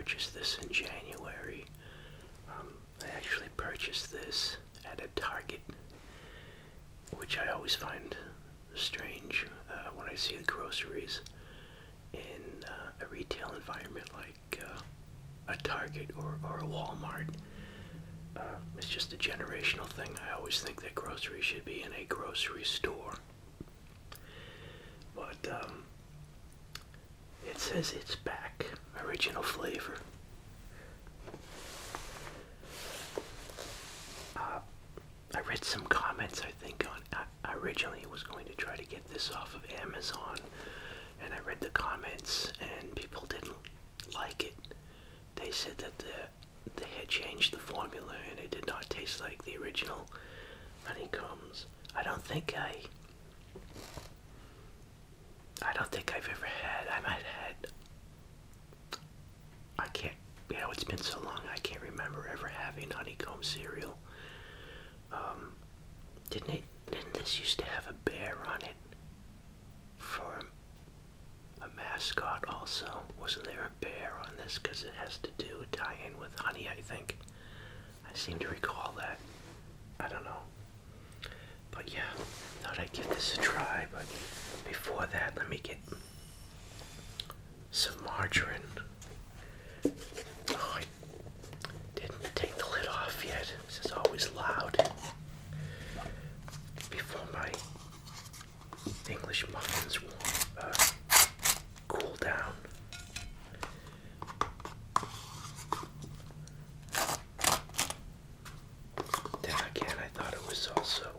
purchased this in January. I actually purchased this at a Target, which I always find strange when I see the groceries in a retail environment like a Target or a Walmart. It's just a generational thing. I always think that groceries should be in a grocery store. But it says it's back, original flavor. I read some comments, I think, on. I originally was going to try to get this off of Amazon, and I read the comments, and people didn't like it. They said that they had changed the formula, and it did not taste like the original honeycombs. I don't think I've ever had. I might have had. I can't. It's been so long. I can't remember ever having honeycomb cereal. Didn't this used to have a bear on it for a mascot also? Wasn't there a bear on this? Because it has to do tie in with honey, I think. I seem to recall that. I don't know. But yeah, thought I'd give this a try. But before that, let me get some margarine. Oh, I didn't take the lid off yet. This is always loud. Before my English muffins cool down. Then again, I thought it was also,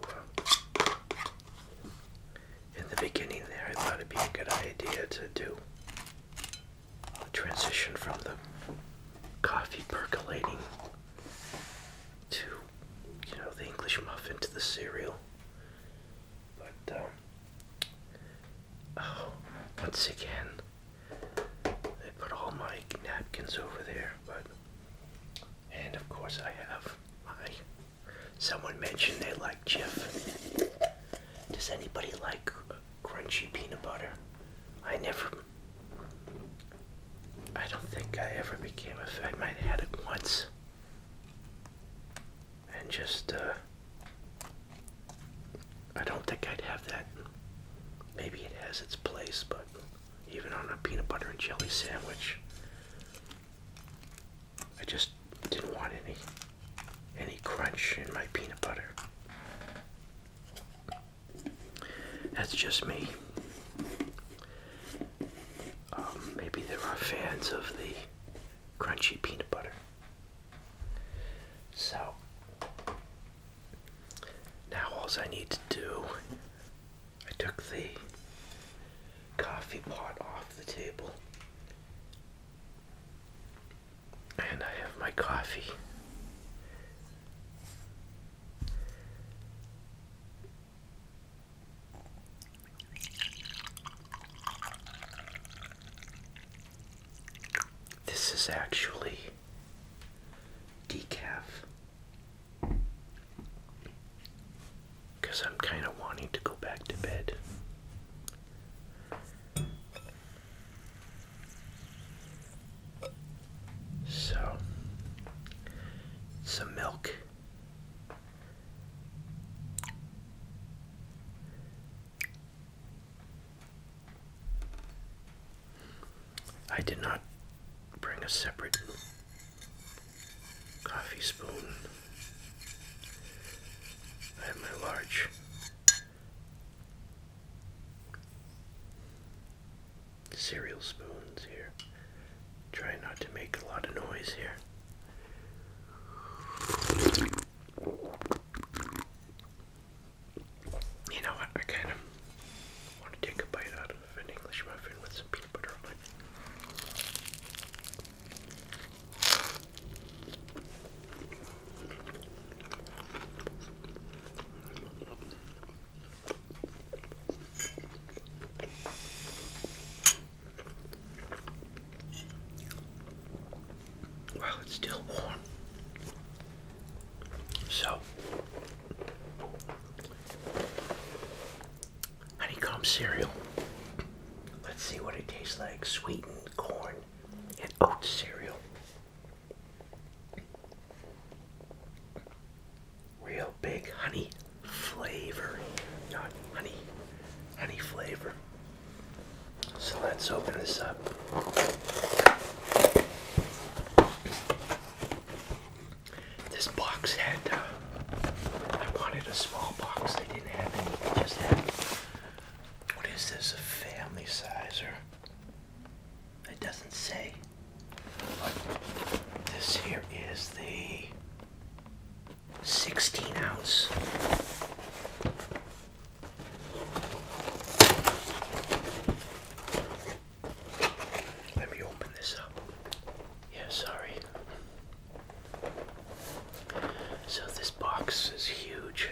in the beginning there, I thought it'd be a good idea to do a transition from the coffee percolating to, the English muffin to the cereal. But, once again, I put all my napkins over there, and of course I have someone mentioned they like Jif. Does anybody like crunchy peanut butter? I don't think I ever became a fan. I might have had it once. And just, I don't think I'd have that. Maybe it has its place, but even on a peanut butter and jelly sandwich, I just didn't want any crunch in my peanut butter. That's just me. Maybe there are fans of the crunchy peanut butter. So, now all I need to do, I took the coffee pot off the table, and I have my coffee. This is actually decaf, because I'm kind of wanting to go back to bed. So, some milk. I did not bring a separate coffee spoon. I have my large cereal spoons here. Try not to make a lot of noise here. You know what? I kind of want to take a bite out of an English muffin with some peanut butter on it. Well, it's still warm. So, honeycomb cereal. Let's see what it tastes like. Sweetened corn and oat cereal. flavor. So let's open this up. This box had, I wanted a small box. They didn't have any. They just had, what is this, a family size, or it doesn't say. But this here is the 16 ounce. Let me open this up. Yeah, sorry. So this box is huge.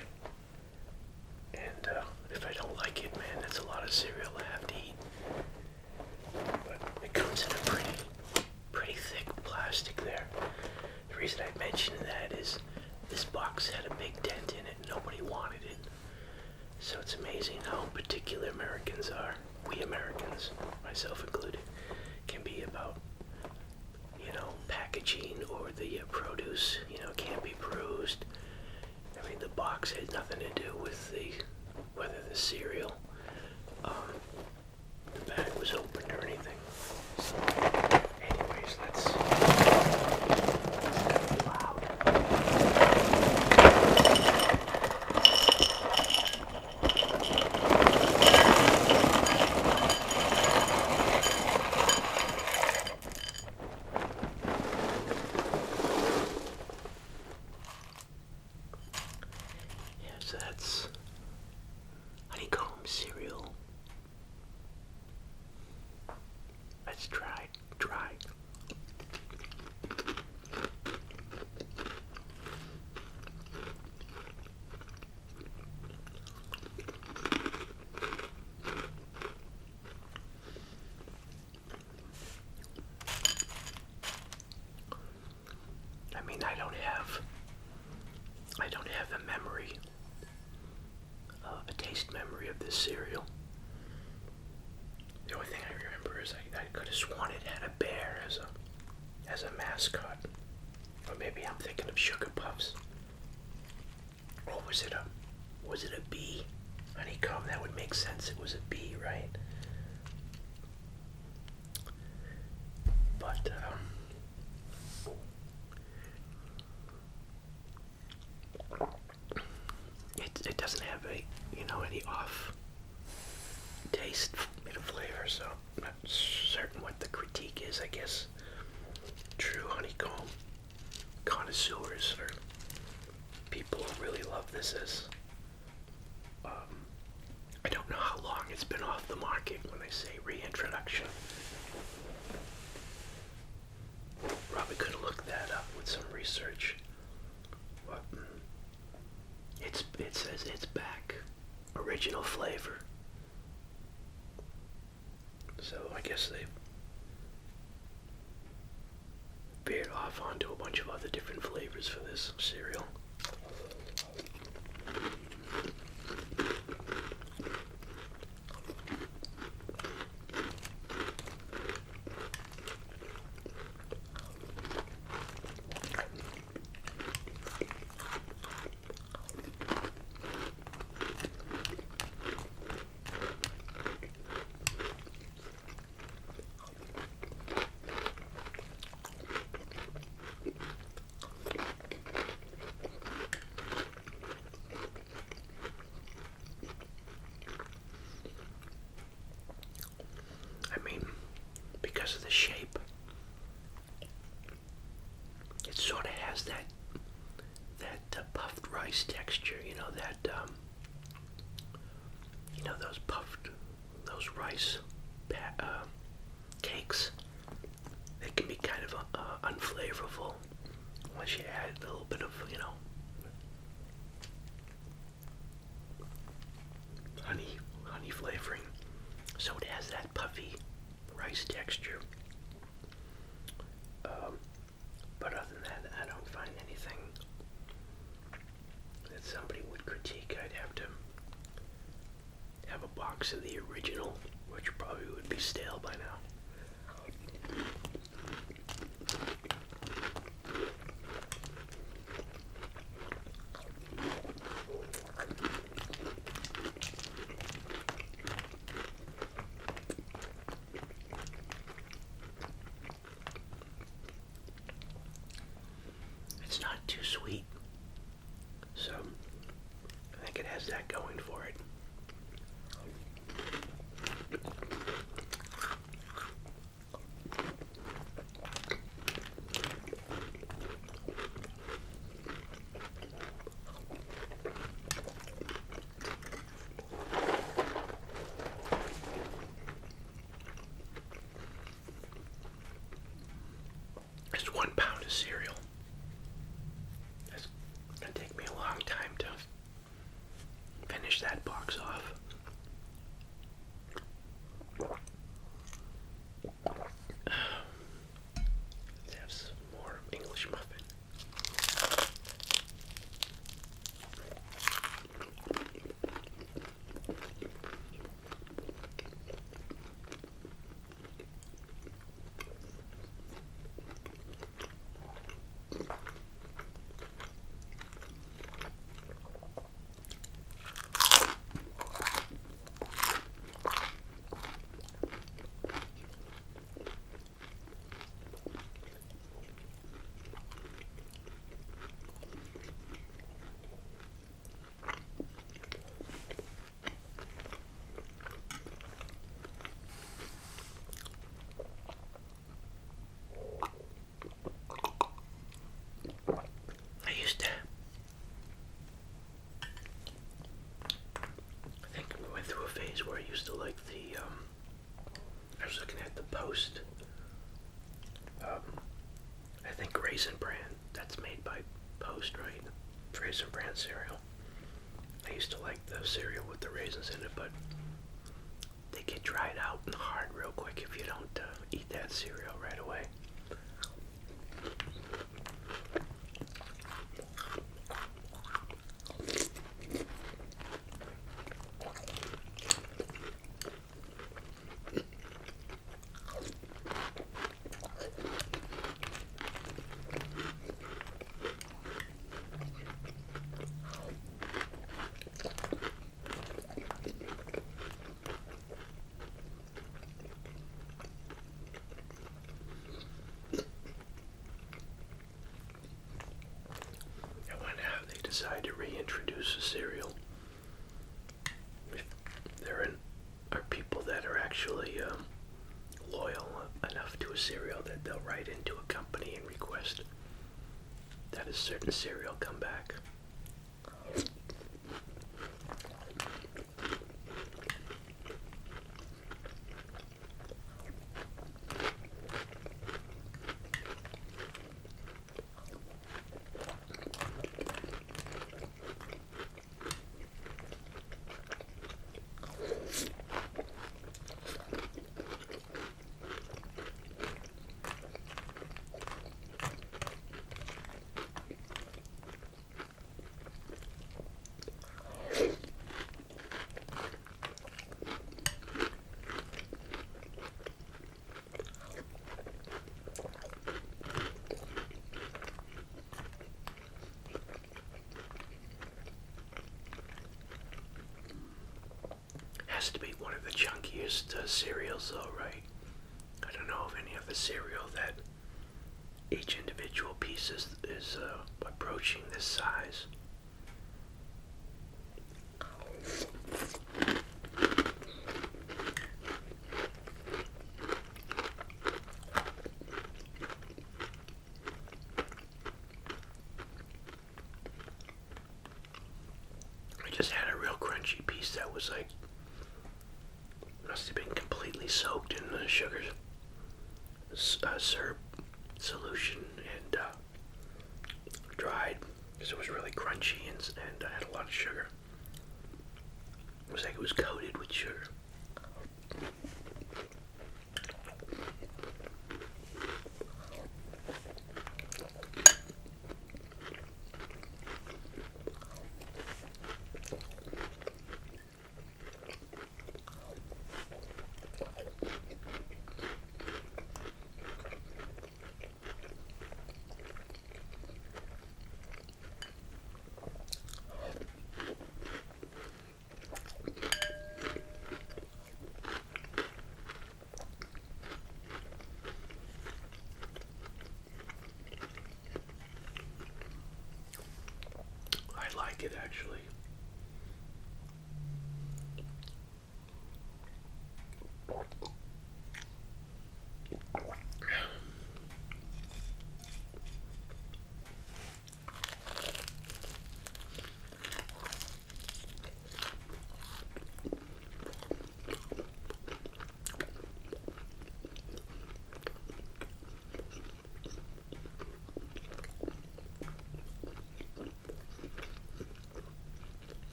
And if I don't like it, man, that's a lot of cereal I have to eat. But it comes in a pretty thick plastic there. The reason I mentioned that is this box had a big dent in it and nobody wanted it. So it's amazing how particular Americans are. We Americans, myself included, can be about, packaging or the produce, can't be perused. I mean, the box had nothing to do with whether the cereal, the bag was opened or anything. So, anyways, let's go loud. Yeah, so that's HoneyComb cereal. Let's try. I mean, I don't have a memory, a taste memory of this cereal. The only thing I remember is I could have sworn it had a bear as a mascot. Or maybe I'm thinking of Sugar Puffs. Or was it a bee? Honeycomb, that would make sense. It was a bee, right? But it doesn't have any off taste flavor, so I'm not certain what the critique is. I guess true honeycomb connoisseurs or people who really love this as I don't know how long it's been off the market when they say reintroduction. Probably could have looked that up with some research. But it says it's back. Original flavor. So I guess they've veered off onto a bunch of other different flavors for this cereal. Because of the shape, it sort of has that puffed rice texture, those rice cakes. They can be kind of unflavorful unless you add a little bit of, honey flavoring. So it has that puffy rice texture. But other than that, I don't find anything that somebody would critique. I'd have to have a box of the original, which probably would be stale by now. used to like I was looking at the Post. I think Raisin Bran. That's made by Post, right? Raisin Bran cereal. I used to like the cereal with the raisins in it, but they get dried out and hard real quick if you don't eat that cereal right away. Decide to reintroduce a cereal. If there are people that are actually loyal enough to a cereal that they'll write into a company and request that a certain cereal come back. Has to be one of the chunkiest cereals though, right? I don't know of any other cereal that each individual piece is approaching this size. I just had a real crunchy piece that was like, must have been completely soaked in the sugar syrup solution and dried because it was really crunchy and had a lot of sugar. It was like it was coated with sugar. I like it actually.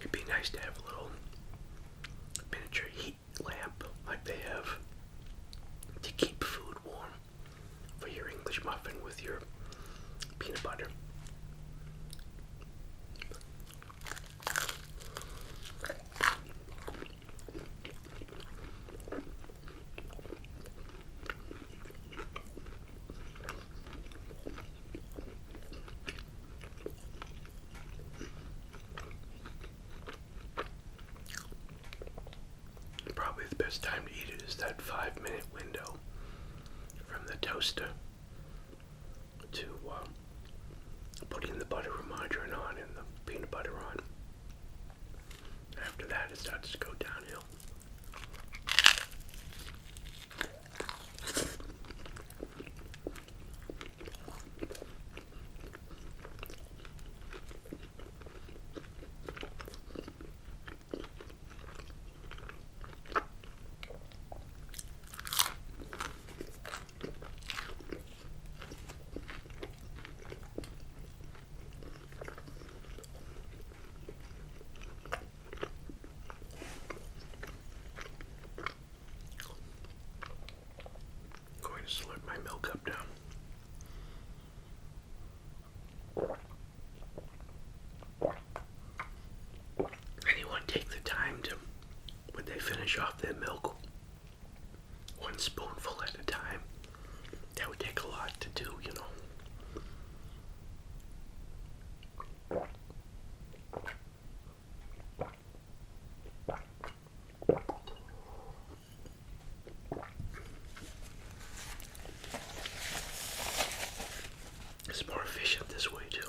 It'd be nice to have a little miniature heat lamp like they have to keep food warm for your English muffin with your peanut butter. Probably the best time to eat it is that 5-minute window from the toaster to putting the butter or margarine on and the peanut butter on. After that, it starts to go downhill. take the time to, when they finish off their milk, 1 spoonful at a time. That would take a lot to do, you know. It's more efficient this way too.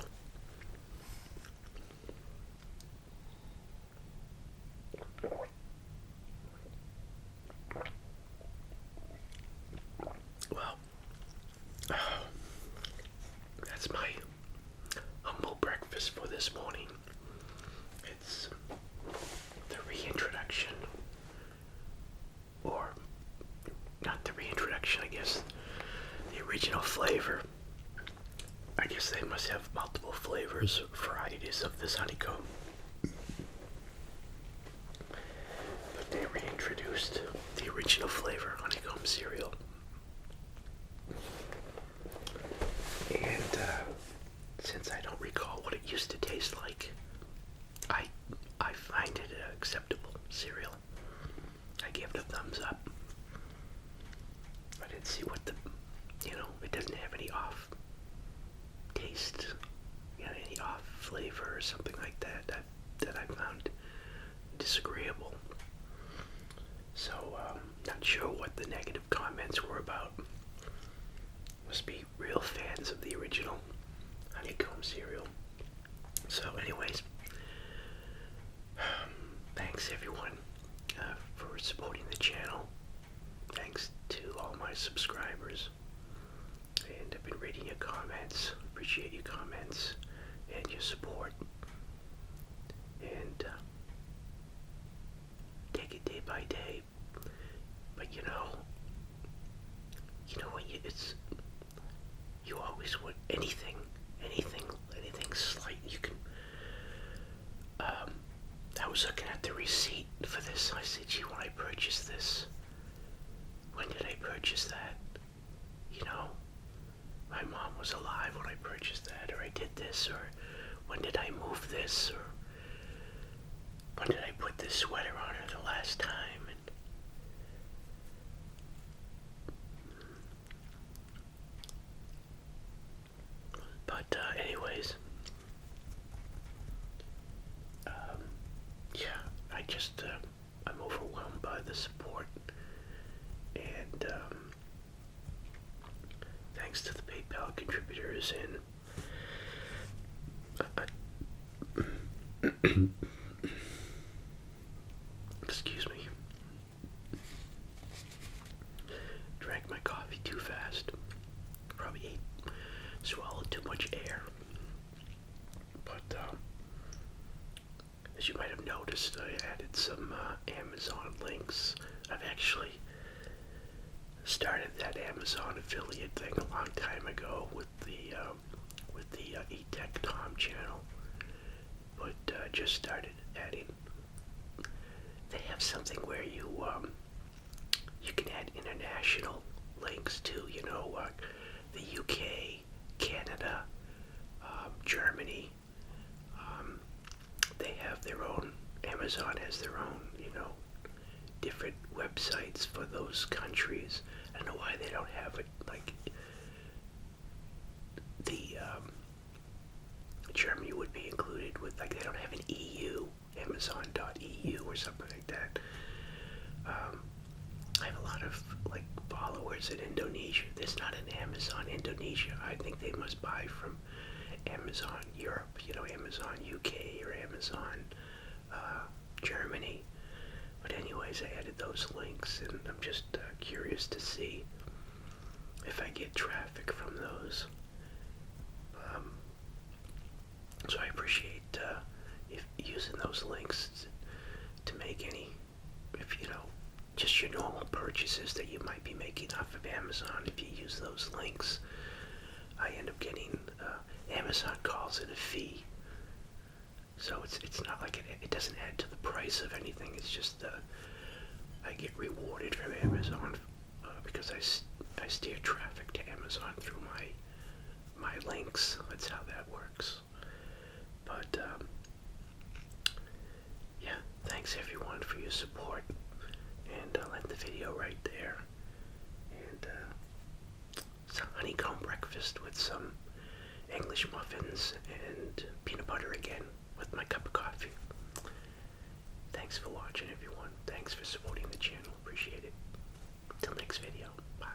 Well, that's my humble breakfast for this morning. It's the reintroduction, or not the reintroduction, I guess, the original flavor. I guess they must have multiple flavors, varieties of this honeycomb. But they reintroduced the original flavor honeycomb cereal. And since I don't recall what it used to taste like, I find it an acceptable cereal. I give it a thumbs up. I didn't see what the, it doesn't have any off taste, any off flavor or something like that that I found disagreeable. So, not sure what the negative comments were about. Must be real fans of the original honeycomb cereal. So anyways, thanks everyone for supporting the channel. Thanks to all my subscribers. And I've been reading your comments. Appreciate your comments and your support. And take it day by day. But you know what? You always want anything slight. You can. I was looking at the receipt for this. I said, gee, when I purchased this, when did I purchase that? My mom was alive when I purchased that, or I did this, or when did I move this, or when did I put this sweater on her the last time? But anyways, yeah, I'm overwhelmed by the support, and thanks to the PayPal contributors and excuse me, drank my coffee too fast, probably swallowed too much air. But as you might have noticed, I added some Amazon links. I've actually started that Amazon affiliate thing a long time ago with the eTech Tom channel, but just started adding. They have something where you can add international links too. The UK, Canada, Germany. They have their own. Amazon has their own, different websites for those countries. I don't know why they don't have it like the Germany would be included with, like, they don't have an EU, Amazon.eu or something like that. I have a lot of followers in Indonesia. There's not an Amazon Indonesia. I think they must buy from Amazon Europe, Amazon UK or Amazon Germany. But anyways, I added those links, and I'm just curious to see if I get traffic from those. So I appreciate if using those links to make any, just your normal purchases that you might be making off of Amazon. If you use those links, I end up getting, Amazon calls it a fee. So it's not like it doesn't add to the price of anything. It's just I get rewarded from Amazon because I steer traffic to Amazon through my links. That's how that works. But yeah, thanks your support. And I'll end the video right there. And it's a honeycomb breakfast with some English muffins and peanut butter again with my cup of coffee. Thanks for watching, everyone. Thanks for supporting the channel. Appreciate it. Till next video. Bye.